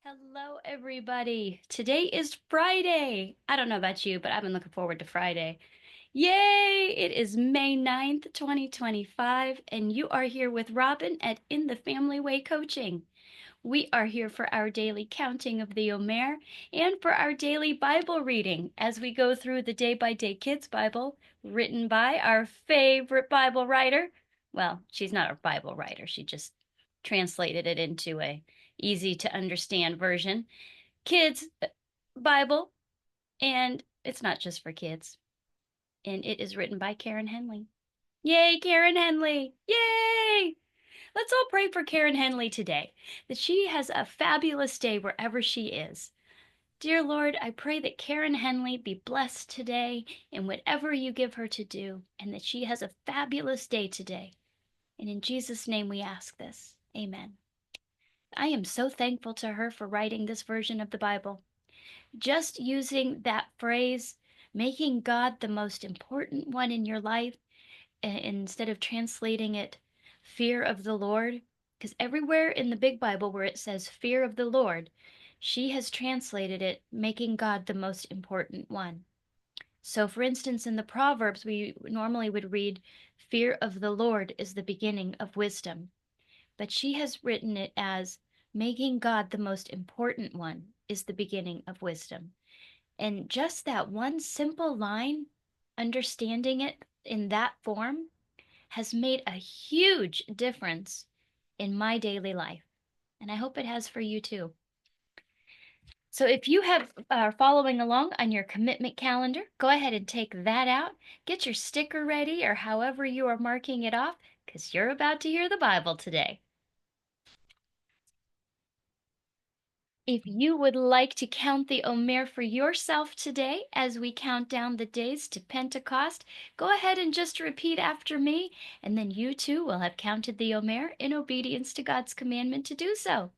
Hello, everybody. Today is Friday. I don't know about you, but I've been looking forward to Friday. Yay! It is May 9th, 2025, and you are here with Robin at In the Family Way Coaching. We are here for our daily counting of the Omer and for our daily Bible reading as we go through the Day by Day Kids Bible written by our favorite Bible writer. Well, she's not a Bible writer. She just translated it into a easy to understand version. Kids Bible, and it's not just for kids. And it is written by Karen Henley. Yay, Karen Henley! Yay! Let's all pray for Karen Henley today, that she has a fabulous day wherever she is. Dear Lord, I pray that Karen Henley be blessed today in whatever you give her to do, and that she has a fabulous day today. And in Jesus' name we ask this. Amen. I am so thankful to her for writing this version of the Bible. Just using that phrase, making God the most important one in your life, instead of translating it fear of the Lord, because everywhere in the big Bible where it says fear of the Lord, she has translated it making God the most important one. So, for instance, in the Proverbs, we normally would read, fear of the Lord is the beginning of wisdom. But she has written it as making God the most important one is the beginning of wisdom. And just that one simple line, understanding it in that form, has made a huge difference in my daily life. And I hope it has for you too. So if you are following along on your commitment calendar, go ahead and take that out. Get your sticker ready or however you are marking it off, because you're about to hear the Bible today. If you would like to count the Omer for yourself today as we count down the days to Pentecost, go ahead and just repeat after me, and then you too will have counted the Omer in obedience to God's commandment to do so.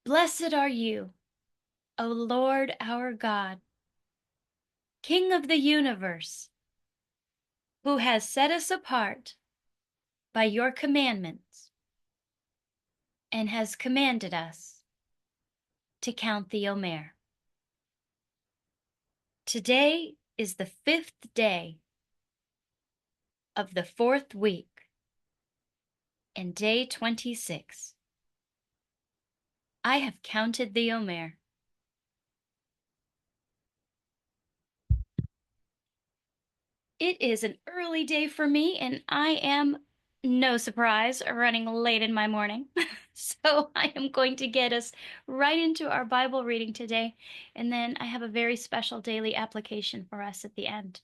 Blessed are you, O Lord our God, King of the universe, who has set us apart by your commandments and has commanded us to count the Omer. Today is the 5th day of the 4th week and day 26. I have counted the Omer. It is an early day for me, and I am, no surprise, running late in my morning. So I am going to get us right into our Bible reading today, and then I have a very special daily application for us at the end.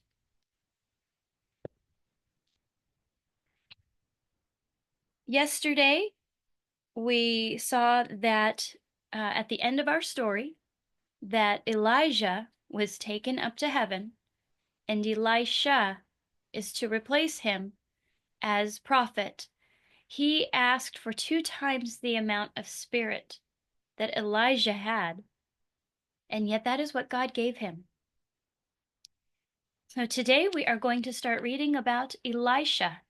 Yesterday, we saw that at the end of our story, that Elijah was taken up to heaven, and Elisha is to replace him as prophet. He asked for 2 times the amount of spirit that Elijah had, and yet that is what God gave him. So today we are going to start reading about Elisha.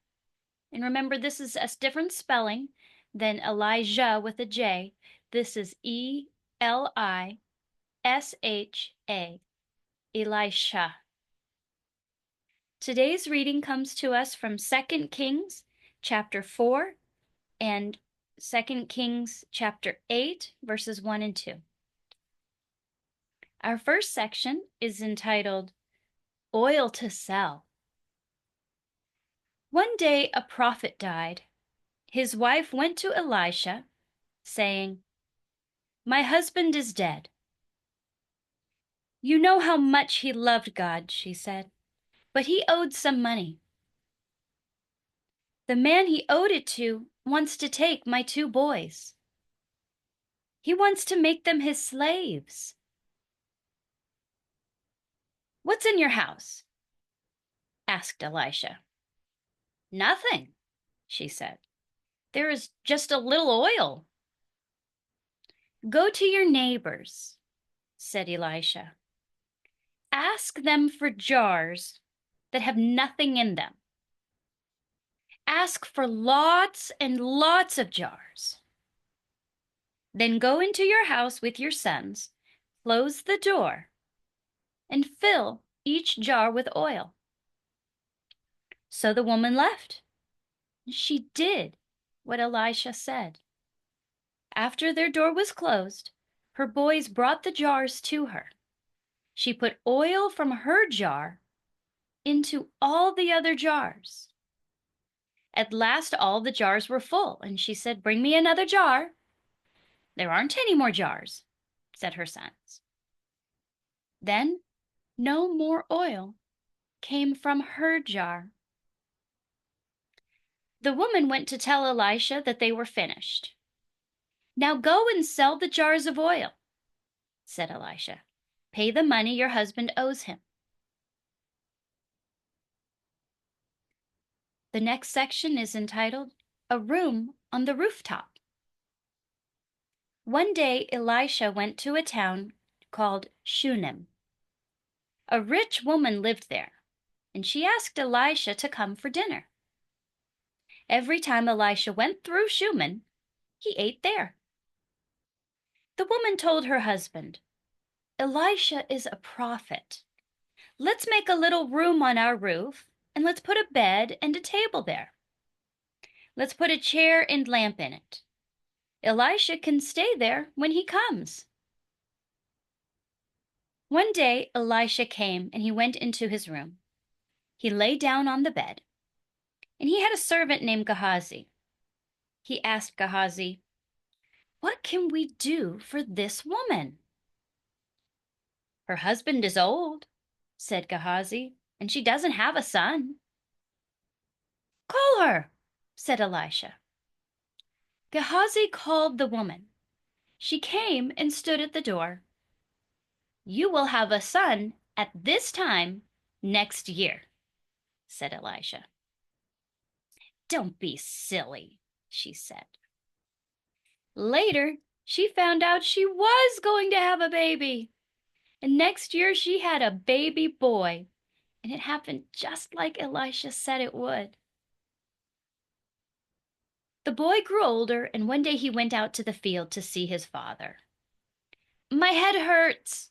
And remember, this is a different spelling than Elijah with a J. This is Elisha, Elisha. Today's reading comes to us from 2 Kings chapter 4 and 2 Kings chapter 8, verses 1 and 2. Our first section is entitled Oil to Sell. One day a prophet died. His wife went to Elisha, saying, "My husband is dead." "You know how much he loved God," she said, "but he owed some money. The man he owed it to wants to take my 2 boys. He wants to make them his slaves." "What's in your house?" asked Elisha. "Nothing," she said. "There is just a little oil." "Go to your neighbors," said Elisha. "Ask them for jars that have nothing in them. ask for lots and lots of jars. Then go into your house with your sons, close the door, and fill each jar with oil." So the woman left. She did what Elisha said. After their door was closed, her boys brought the jars to her. She put oil from her jar into all the other jars. At last, all the jars were full, and she said, "Bring me another jar." "There aren't any more jars," said her sons. Then no more oil came from her jar. The woman went to tell Elisha that they were finished. "Now go and sell the jars of oil," said Elisha. "Pay the money your husband owes him." The next section is entitled, "A Room on the Rooftop." One day Elisha went to a town called Shunem. A rich woman lived there, and she asked Elisha to come for dinner. Every time Elisha went through Shunem, he ate there. The woman told her husband, "Elisha is a prophet. Let's make a little room on our roof, and let's put a bed and a table there. Let's put a chair and lamp in it. Elisha can stay there when he comes." One day Elisha came and he went into his room. He lay down on the bed, and he had a servant named Gehazi. He asked Gehazi, "What can we do for this woman?" "Her husband is old," said Gehazi, "and she doesn't have a son." "Call her," said Elisha. Gehazi called the woman. She came and stood at the door. "You will have a son at this time next year," said Elisha. "Don't be silly," she said. Later, she found out she was going to have a baby. And next year she had a baby boy. And it happened just like Elisha said it would. The boy grew older, and one day he went out to the field to see his father. "My head hurts,"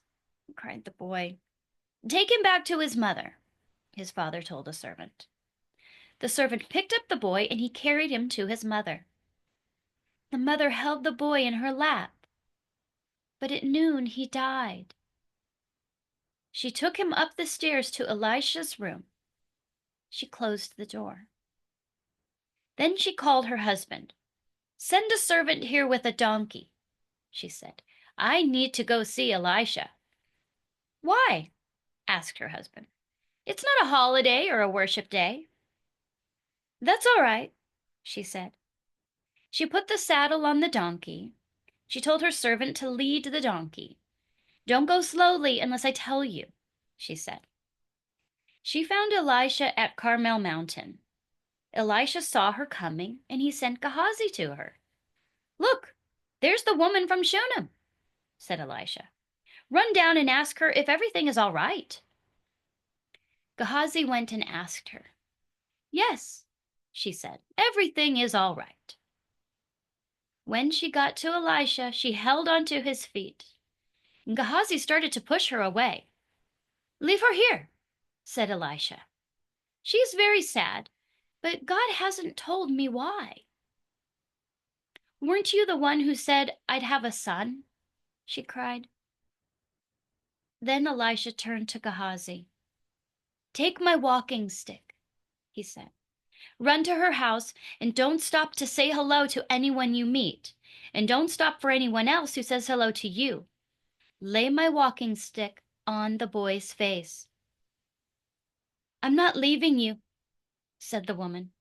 cried the boy. "Take him back to his mother," his father told a servant. The servant picked up the boy and he carried him to his mother. The mother held the boy in her lap, but at noon he died. She took him up the stairs to Elisha's room. She closed the door. Then she called her husband. "Send a servant here with a donkey," she said. "I need to go see Elisha." "Why?" asked her husband. "It's not a holiday or a worship day." "That's all right," she said. She put the saddle on the donkey. She told her servant to lead the donkey. "Don't go slowly unless I tell you," she said. She found Elisha at Carmel Mountain. Elisha saw her coming, and he sent Gehazi to her. "Look, there's the woman from Shunem," said Elisha. "Run down and ask her if everything is all right." Gehazi went and asked her. "Yes," she said, "everything is all right." When she got to Elisha, she held onto his feet, and Gehazi started to push her away. "Leave her here," said Elisha. "She's very sad, but God hasn't told me why." "Weren't you the one who said I'd have a son?" she cried. Then Elisha turned to Gehazi. "Take my walking stick," he said. "Run to her house and don't stop to say hello to anyone you meet. And don't stop for anyone else who says hello to you. Lay my walking stick on the boy's face." "I'm not leaving you," said the woman.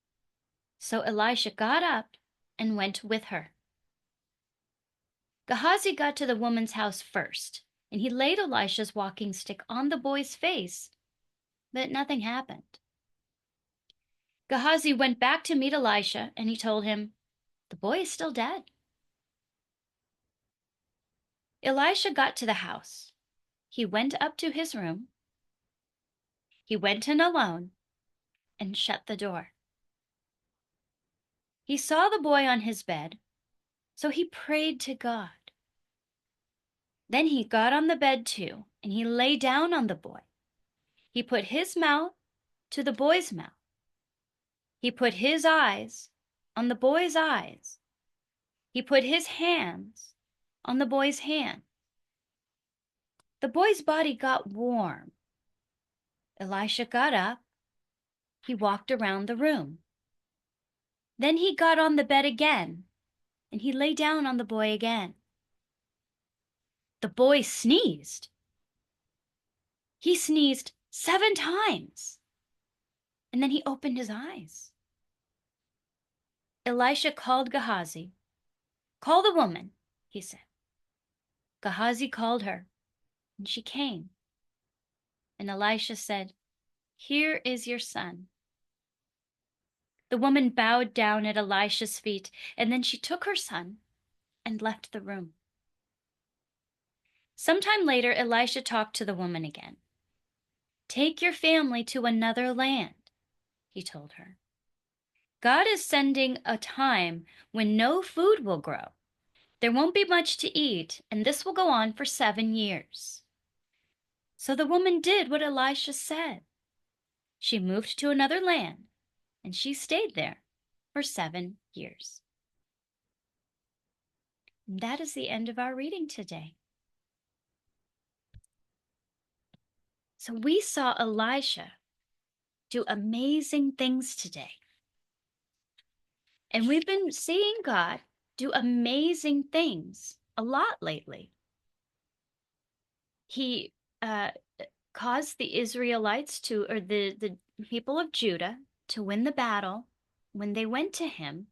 So Elisha got up and went with her. Gehazi got to the woman's house first, and he laid Elisha's walking stick on the boy's face, but nothing happened. Gehazi went back to meet Elisha, and he told him, "The boy is still dead." Elisha got to the house. He went up to his room. He went in alone and shut the door. He saw the boy on his bed, so he prayed to God. Then he got on the bed too, and he lay down on the boy. He put his mouth to the boy's mouth. He put his eyes on the boy's eyes. He put his hands on the boy's hand. The boy's body got warm. Elisha got up. He walked around the room. Then he got on the bed again, and he lay down on the boy again. The boy sneezed. He sneezed 7 times, and then he opened his eyes. Elisha called Gehazi. "Call the woman," he said. Gehazi called her, and she came. And Elisha said, "Here is your son." The woman bowed down at Elisha's feet, and then she took her son and left the room. Sometime later, Elisha talked to the woman again. "Take your family to another land," he told her. "God is sending a time when no food will grow. There won't be much to eat, and this will go on for 7 years." So the woman did what Elisha said. She moved to another land, and she stayed there for 7 years. And that is the end of our reading today. So we saw Elisha do amazing things today. And we've been seeing God do amazing things a lot lately. He caused the Israelites to, or the people of Judah, to win the battle when they went to him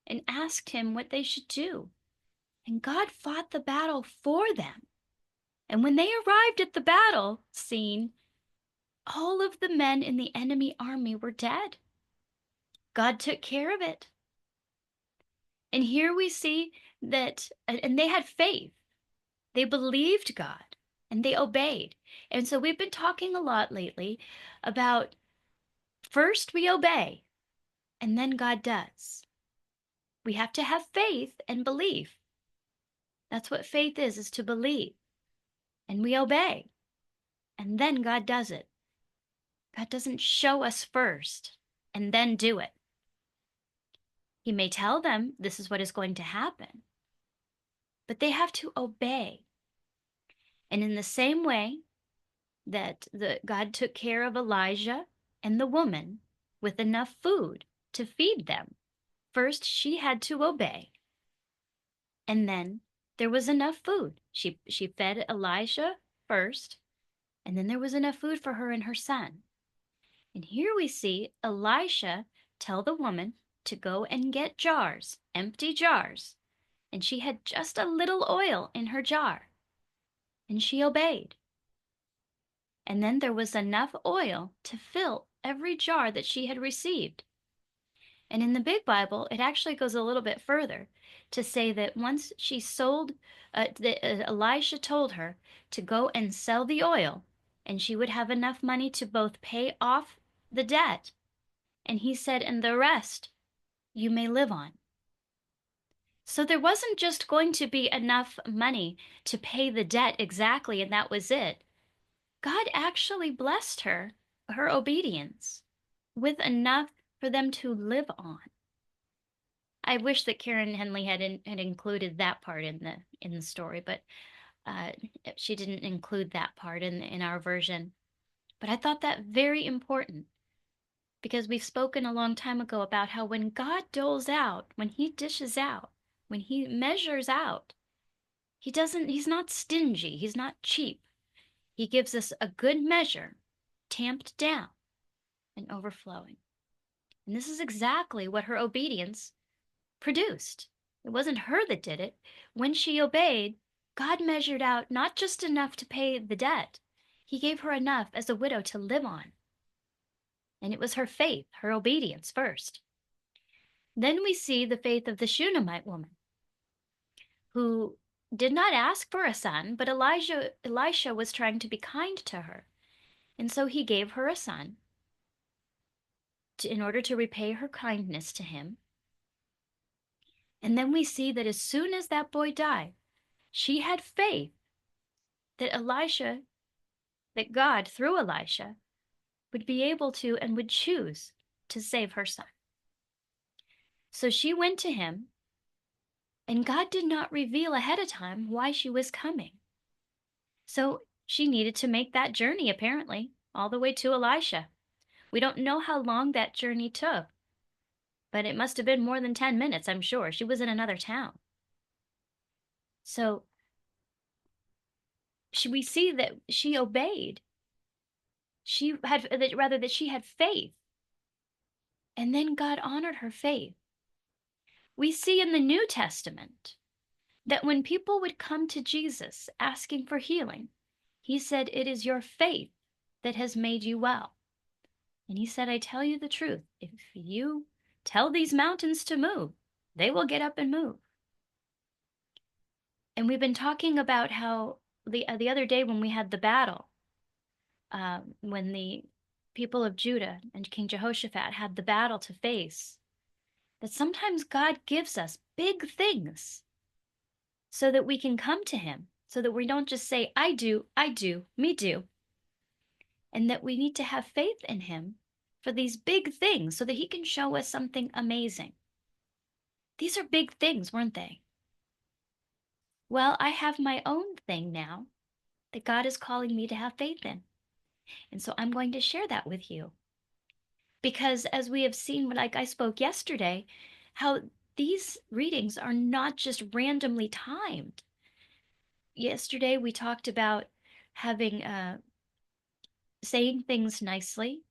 and asked him what they should do. And God fought the battle for them. And when they arrived at the battle scene, all of the men in the enemy army were dead. God took care of it. And here we see that, and they had faith. They believed God and they obeyed. And so we've been talking a lot lately about first we obey and then God does. We have to have faith and belief. That's what faith is to believe. And we obey. And then God does it. God doesn't show us first and then do it. He may tell them this is what is going to happen, but they have to obey. And in the same way that God took care of Elijah and the woman with enough food to feed them, first she had to obey. And then there was enough food. She fed Elijah first, and then there was enough food for her and her son. And here we see Elisha tell the woman to go and get jars, empty jars. And she had just a little oil in her jar. And she obeyed. And then there was enough oil to fill every jar that she had received. And in the Big Bible, it actually goes a little bit further to say that once she sold, Elisha told her to go and sell the oil, and she would have enough money to both pay off the debt. And he said, "And the rest you may live on." So there wasn't just going to be enough money to pay the debt exactly, and that was it. God actually blessed her obedience, with enough for them to live on. I wish that Karen Henley had included that part in the story, but she didn't include that part in our version. But I thought that very important, because we've spoken a long time ago about how when God doles out, when he dishes out, when he measures out, he's not stingy, he's not cheap. He gives us a good measure, tamped down and overflowing. And this is exactly what her obedience produced. It wasn't her that did it. When she obeyed, God measured out not just enough to pay the debt, he gave her enough as a widow to live on. And it was her faith, her obedience first. Then we see the faith of the Shunammite woman, who did not ask for a son, but Elisha was trying to be kind to her. And so he gave her a son in order to repay her kindness to him. And then we see that as soon as that boy died, she had faith that that God, through Elisha, would be able to and would choose to save her son. So she went to him, and God did not reveal ahead of time why she was coming. So she needed to make that journey, apparently, all the way to Elisha. We don't know how long that journey took, but it must have been more than 10 minutes, I'm sure. She was in another town. So we see that she obeyed. That she had faith. And then God honored her faith. We see in the New Testament that when people would come to Jesus asking for healing, he said, "It is your faith that has made you well." And he said, "I tell you the truth. If you tell these mountains to move, they will get up and move." And we've been talking about how the other day when we had the battle, when the people of Judah and King Jehoshaphat had the battle to face, that sometimes God gives us big things so that we can come to him, so that we don't just say, I do, me do. And that we need to have faith in him for these big things so that he can show us something amazing. These are big things, weren't they? Well, I have my own thing now that God is calling me to have faith in. And so I'm going to share that with you. Because as we have seen, like I spoke yesterday, how these readings are not just randomly timed. Yesterday we talked about having saying things nicely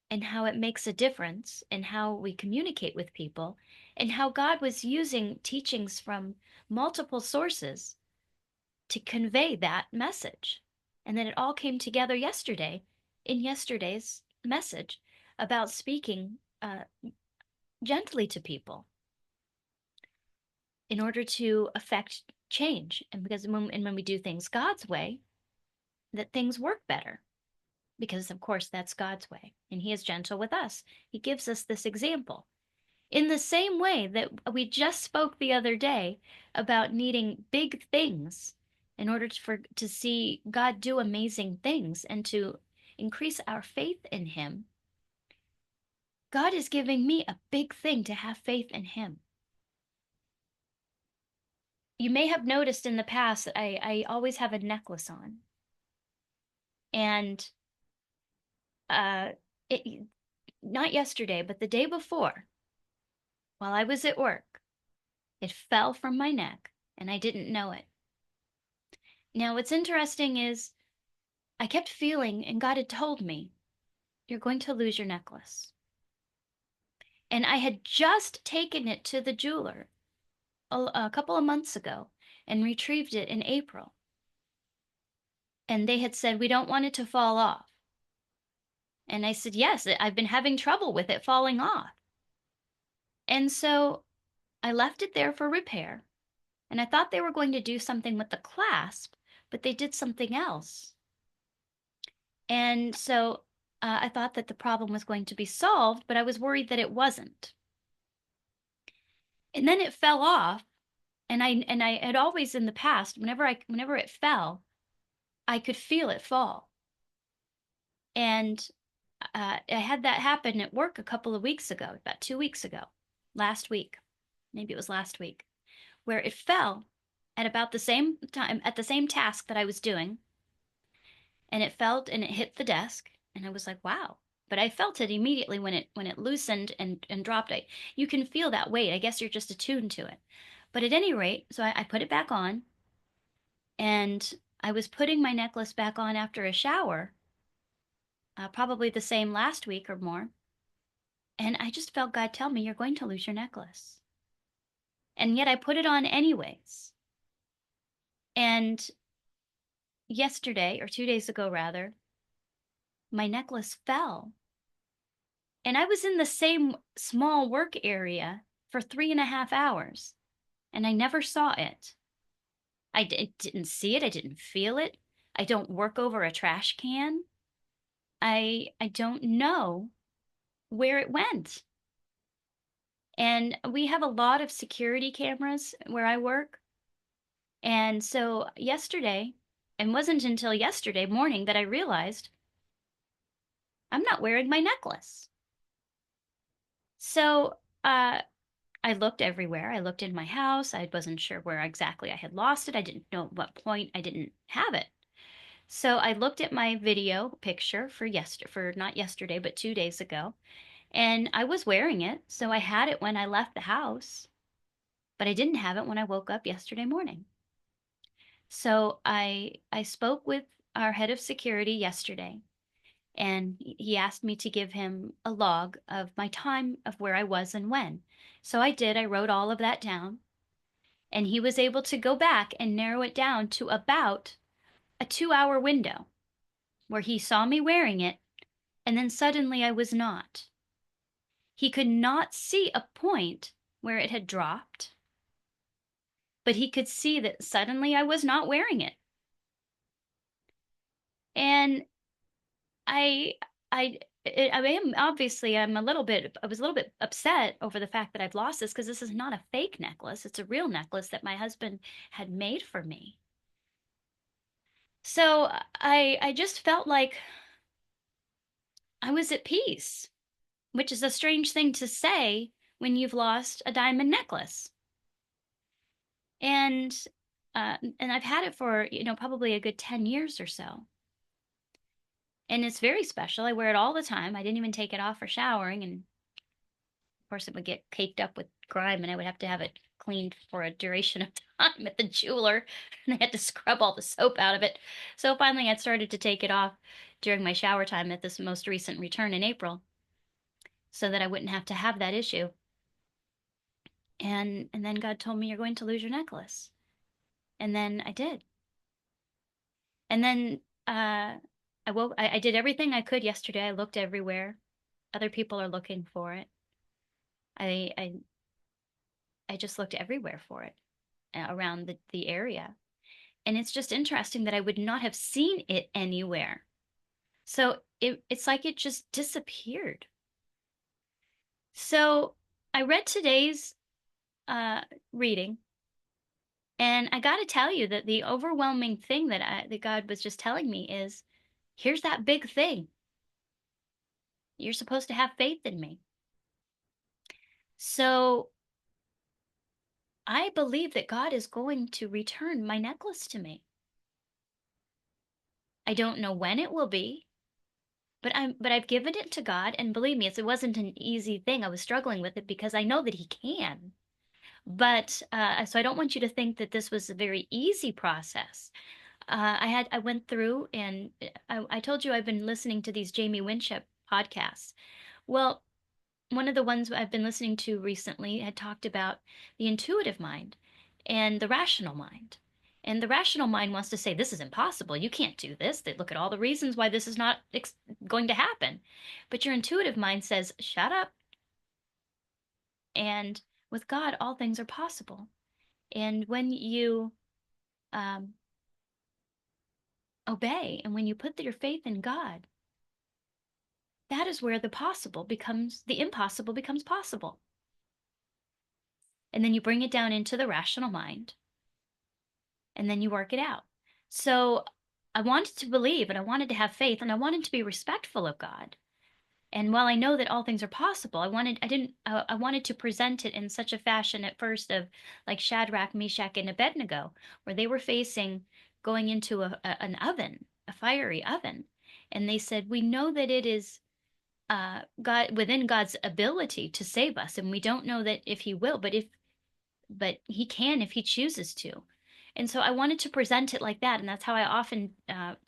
and how it makes a difference in how we communicate with people, and how God was using teachings from multiple sources to convey that message. And then it all came together yesterday in yesterday's message about speaking gently to people in order to affect change. And when we do things God's way, that things work better. Because, of course, that's God's way. And he is gentle with us. He gives us this example. In the same way that we just spoke the other day about needing big things in order to see God do amazing things and to increase our faith in him, God is giving me a big thing to have faith in him. You may have noticed in the past that I always have a necklace on. And it not yesterday, but the day before, while I was at work, it fell from my neck and I didn't know it. Now, what's interesting is I kept feeling, and God had told me, "You're going to lose your necklace." And I had just taken it to the jeweler a couple of months ago and retrieved it in April. And they had said, "We don't want it to fall off." And I said, "Yes, I've been having trouble with it falling off." And so I left it there for repair. And I thought they were going to do something with the clasp, but they did something else. And so I thought that the problem was going to be solved, but I was worried that it wasn't. And then it fell off, and I had always in the past, whenever it fell, I could feel it fall. And I had that happen at work a couple of weeks ago, about 2 weeks ago, last week, maybe it was last week, where it fell at about the same time, at the same task that I was doing. And it felt and it hit the desk, and I was like, wow. But I felt it immediately when it loosened and dropped it. You can feel that weight. I guess you're just attuned to it. But at any rate, so I put it back on, and I was putting my necklace back on after a shower, probably the same last week or more. And I just felt God tell me, "You're going to lose your necklace." And yet I put it on anyways. And yesterday, or 2 days ago rather, my necklace fell. And I was in the same small work area for 3.5 hours, and I never saw it. I didn't see it. I didn't feel it. I don't work over a trash can. I don't know where it went. And we have a lot of security cameras where I work. And so yesterday, and wasn't until yesterday morning that I realized I'm not wearing my necklace. So I looked everywhere. I looked in my house. I wasn't sure where exactly I had lost it. I didn't know at what point I didn't have it. So I looked at my video picture for not yesterday, but 2 days ago, and I was wearing it. So I had it when I left the house, but I didn't have it when I woke up yesterday morning. So I spoke with our head of security yesterday, and he asked me to give him a log of my time of where I was and when. So I did. I wrote all of that down, and he was able to go back and narrow it down to about a 2 hour window where he saw me wearing it, and then suddenly I was not. He could not see a point where it had dropped, but he could see that suddenly I was not wearing it. And I, I am obviously I was a little bit upset over the fact that I've lost this because this is not a fake necklace. It's a real necklace that my husband had made for me. So I just felt like I was at peace, which is a strange thing to say when you've lost a diamond necklace. And and I've had it for, probably a good 10 years or so. And it's very special. I wear it all the time. I didn't even take it off for showering, and of course it would get caked up with grime and I would have to have it cleaned for a duration of time at the jeweler, and I had to scrub all the soap out of it. So finally I started to take it off during my shower time at this most recent return in April so that I wouldn't have to have that issue. And then God told me, you're going to lose your necklace. And then I did. And then I did everything I could yesterday. I looked everywhere. Other people are looking for it. I I I just looked everywhere for it around the area. And it's just interesting that I would not have seen it anywhere. So it's like it just disappeared. So I read today's uh, reading, and I got to tell you that the overwhelming thing that God was just telling me is, here's that big thing. You're supposed to have faith in me. So I believe that God is going to return my necklace to me. I don't know when it will be, but I've given it to God, and believe me, it wasn't an easy thing. I was struggling with it because I know that He can. But so I don't want you to think that this was a very easy process. I went through, and I told you I've been listening to these Jamie Winship podcasts. Well, one of the ones I've been listening to recently had talked about the intuitive mind and the rational mind. And the rational mind wants to say, this is impossible. You can't do this. They look at all the reasons why this is not going to happen. But your intuitive mind says, shut up. And with God, all things are possible. And when you um, obey and when you put your faith in God, that is where the impossible becomes possible. And then you bring it down into the rational mind, and then you work it out. So I wanted to believe, and I wanted to have faith, and I wanted to be respectful of God. And while I know that all things are possible, I wanted to present it in such a fashion at first of like Shadrach, Meshach, and Abednego, where they were facing going into an oven, a fiery oven. And they said, we know that it is God within God's ability to save us, and we don't know that if He will, but He can if He chooses to. And so I wanted to present it like that, and that's how I often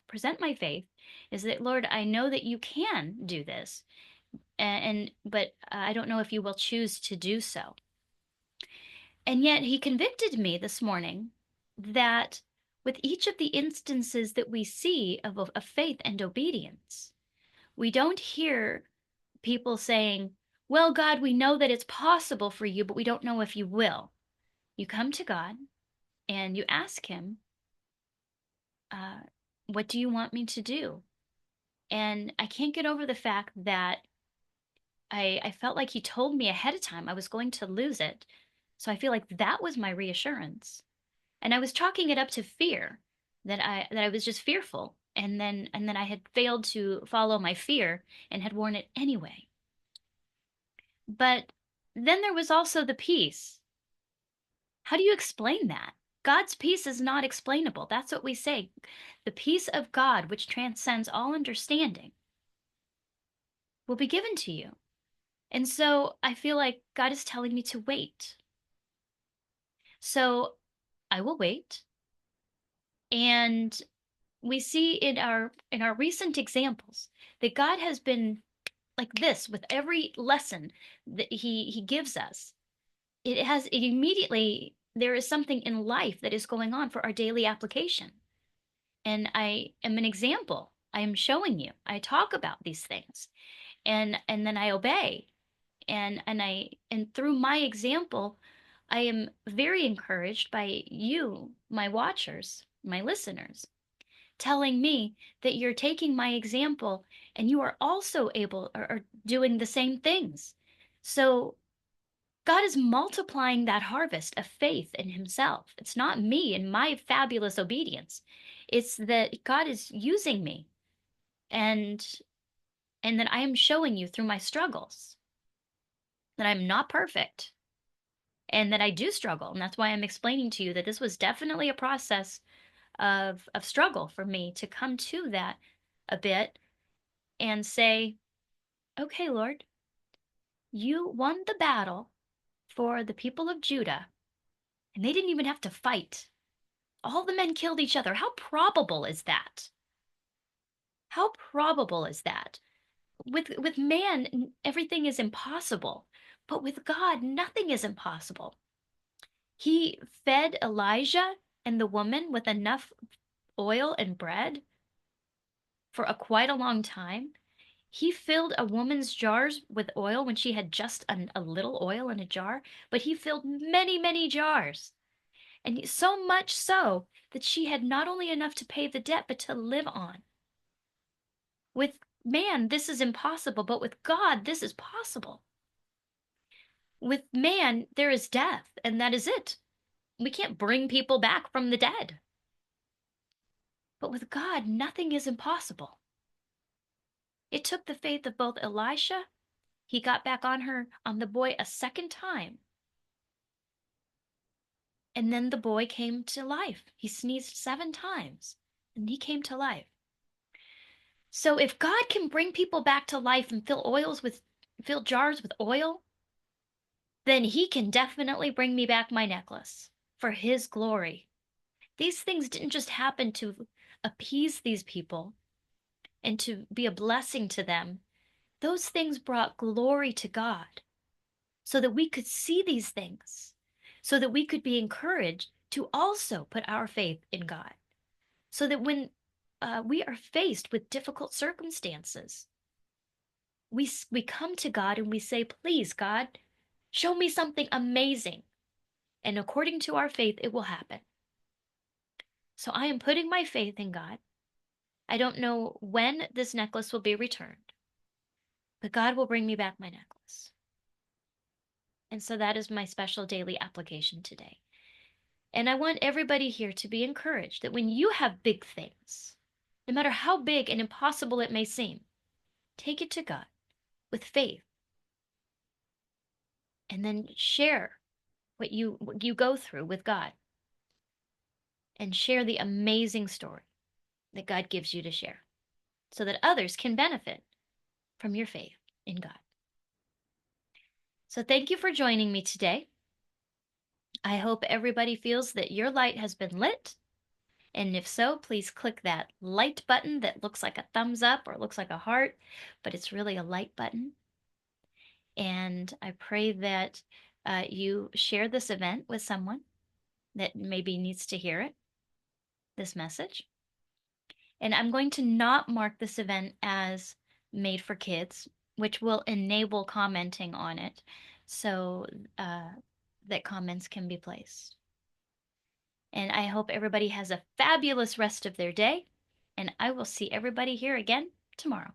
present my faith: is that, Lord, I know that you can do this, but I don't know if you will choose to do so. And yet He convicted me this morning that with each of the instances that we see of faith and obedience, we don't hear people saying, well, God, we know that it's possible for you, but we don't know if you will. You come to God and you ask Him, uh, what do you want me to do? And I can't get over the fact that I felt like he told me ahead of time I was going to lose it. So I feel like that was my reassurance. And I was chalking it up to fear, that I was just fearful. And then I had failed to follow my fear and had worn it anyway. But then there was also the peace. How do you explain that? God's peace is not explainable. That's what we say. The peace of God, which transcends all understanding, will be given to you. And so I feel like God is telling me to wait. So I will wait. And we see in our recent examples that God has been like this with every lesson that he gives us. It immediately, there is something in life that is going on for our daily application. And I am an example. I am showing you. I talk about these things, and then I obey. And through my example, I am very encouraged by you, my watchers, my listeners, telling me that you're taking my example and you are also able or doing the same things. So God is multiplying that harvest of faith in himself. It's not me and my fabulous obedience. It's that God is using me, and that I am showing you through my struggles that I'm not perfect and that I do struggle. And that's why I'm explaining to you that this was definitely a process of struggle for me to come to that a bit and say, okay, Lord, you won the battle for the people of Judah, and they didn't even have to fight. All the men killed each other. How probable is that? How probable is that? With man, everything is impossible, but with God, nothing is impossible. He fed Elijah and the woman with enough oil and bread for quite a long time. He filled a woman's jars with oil when she had just a little oil in a jar, but he filled many, many jars. And so much so that she had not only enough to pay the debt, but to live on. With man, this is impossible, but with God, this is possible. With man, there is death, and that is it. We can't bring people back from the dead. But with God, nothing is impossible. It took the faith of both Elisha, he got back on the boy a second time. And then the boy came to life. He sneezed 7 times and he came to life. So if God can bring people back to life and fill jars with oil, then he can definitely bring me back my necklace for his glory. These things didn't just happen to appease these people and to be a blessing to them. Those things brought glory to God so that we could see these things, so that we could be encouraged to also put our faith in God, so that when we are faced with difficult circumstances, we come to God and we say, please, God, show me something amazing. And according to our faith, it will happen. So I am putting my faith in God. I don't know when this necklace will be returned, but God will bring me back my necklace. And so that is my special daily application today. And I want everybody here to be encouraged that when you have big things, no matter how big and impossible it may seem, take it to God with faith and then share what you go through with God and share the amazing story that God gives you to share so that others can benefit from your faith in God. So thank you for joining me today. I hope everybody feels that your light has been lit. And if so, please click that light button that looks like a thumbs up or looks like a heart, but it's really a light button. And I pray that you share this event with someone that maybe needs to hear it, this message. And I'm going to not mark this event as made for kids, which will enable commenting on it so that comments can be placed. And I hope everybody has a fabulous rest of their day, and I will see everybody here again tomorrow.